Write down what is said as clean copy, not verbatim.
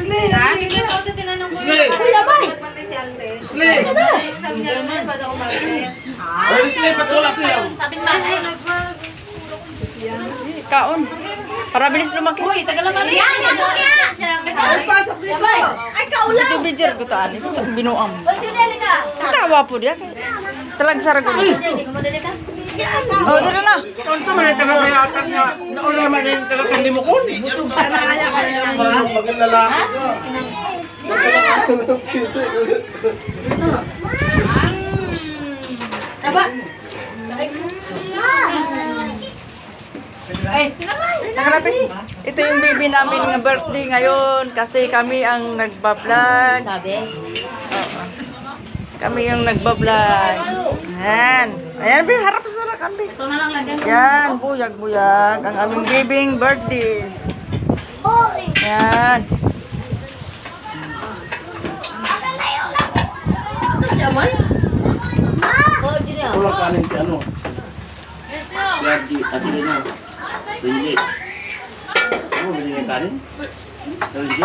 Leslie. Sige, ito tinanong ko. Leslie. Pati si Ante. Leslie. Sabi niya naman, ba't ako marites? Leslie, ba't wala siya? Sabi niya, ay, Kaon. Para bilis lumaki. Uy, tagal naman rin. Yan, pasok yan. Pasok dito. Ay, kaulan. Ito bidyer ko taan. Ito sa binuang. Uy, dinali ka. Tawa po diya. Talag sarag ko. Hindi ka madali ka. Oh, dito na. Kung man ito may atak na nauna naman yung talagang limukon. Busog sana kaya ka na. Maging lalaki ka. Saba. Ay, nakalapit. Ito yung baby namin ng birthday ngayon kasi kami ang nagbablog. Sabi. Oo. Kami yung nagbablog. Ayan. Ayan, Bi. Harap sa sarakan, Bi. Ito na lang lagyan ko. Yan, buyag-buyag. Ang aming babying birthday. Yan. Asa siya man? Oh, dito. Wala kanin si ano? Yardi, at hindi na. Hindi. Ano, hindi nga kanin? Hindi.